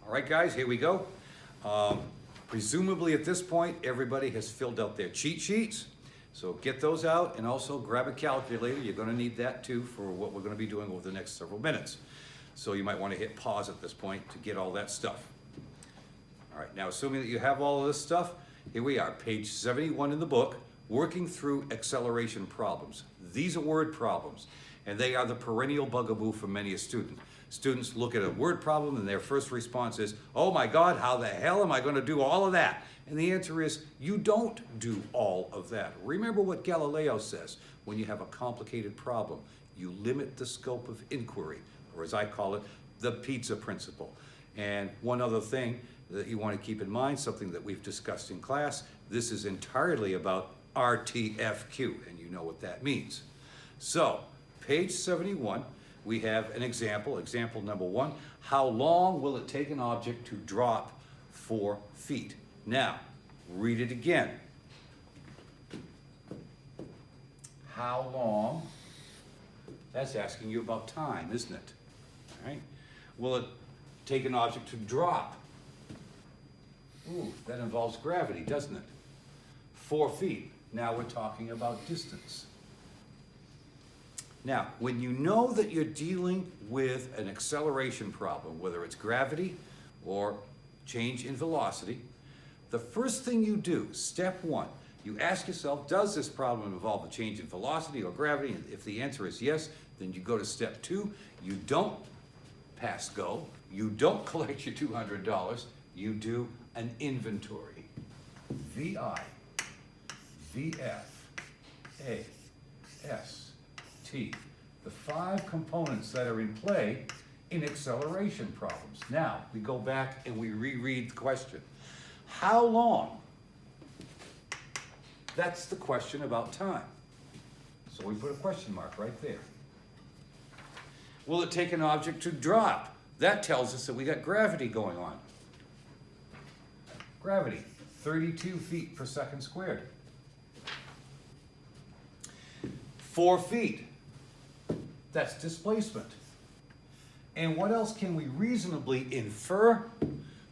All right, guys, here we go. Presumably at this point, everybody has filled out their cheat sheets. So get those out and also grab a calculator. You're gonna need that too for what we're gonna be doing over the next several minutes. So you might wanna hit pause at this point to get all that stuff. All right, now assuming that you have all of this stuff, here we are, page 71 in the book, working through acceleration problems. These are word problems, and they are the perennial bugaboo for many a student. Students look at a word problem and their first response is, oh my God, how the hell am I gonna do all of that? And the answer is, you don't do all of that. Remember what Galileo says, when you have a complicated problem, you limit the scope of inquiry, or as I call it, the pizza principle. And one other thing that you want to keep in mind, something that we've discussed in class, this is entirely about RTFQ, and you know what that means. So, page 71, we have an example, example number 1. How long will it take an object to drop 4 feet? Now, read it again. How long? That's asking you about time, isn't it? All right. Will it take an object to drop? Ooh, that involves gravity, doesn't it? 4 feet. Now we're talking about distance. Now, when you know that you're dealing with an acceleration problem, whether it's gravity or change in velocity, the first thing you do, step 1, you ask yourself, does this problem involve a change in velocity or gravity? And if the answer is yes, then you go to step 2. You don't pass go. You don't collect your $200. You do an inventory. VI, VF, A, S, T. The 5 components that are in play in acceleration problems. Now, we go back and we reread the question. How long? That's the question about time. So we put a question mark right there. Will it take an object to drop? That tells us that we got gravity going on. Gravity, 32 feet per second squared. 4 feet, that's displacement. And what else can we reasonably infer?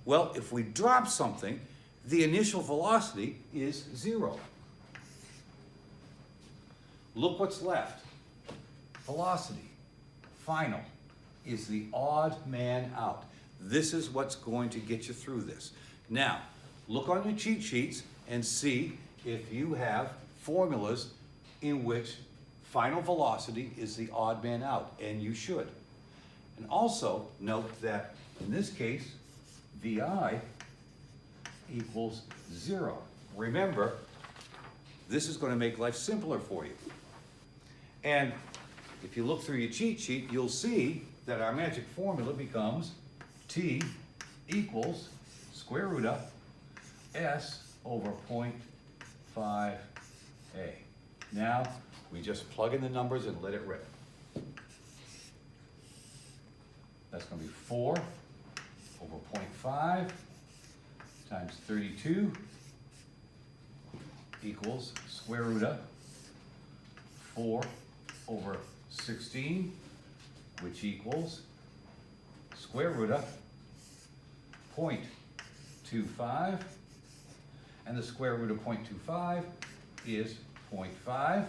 Well, if we drop something, the initial velocity is 0. Look what's left. Velocity, final, is the odd man out. This is what's going to get you through this. Now, look on your cheat sheets and see if you have formulas in which final velocity is the odd man out, and you should. And also note that in this case, VI equals 0. Remember, this is going to make life simpler for you. And if you look through your cheat sheet, you'll see that our magic formula becomes T equals square root of S over 0.5A. Now, we just plug in the numbers and let it rip. That's going to be 4 over 0.5 times 32 equals square root of 4 over 16, which equals square root of 0.25, and the square root of 0.25 is 0.5.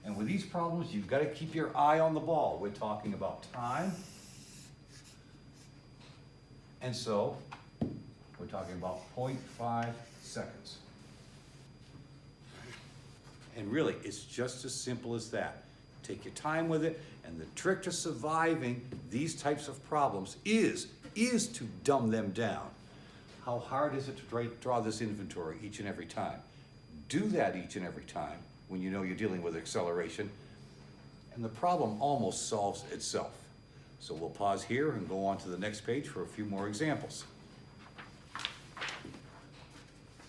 And with these problems, you've got to keep your eye on the ball. We're talking about time. And so, we're talking about 0.5 seconds. And really, it's just as simple as that. Take your time with it, and the trick to surviving these types of problems is to dumb them down. How hard is it to draw this inventory each and every time? Do that each and every time when you know you're dealing with acceleration, and the problem almost solves itself. So we'll pause here and go on to the next page for a few more examples.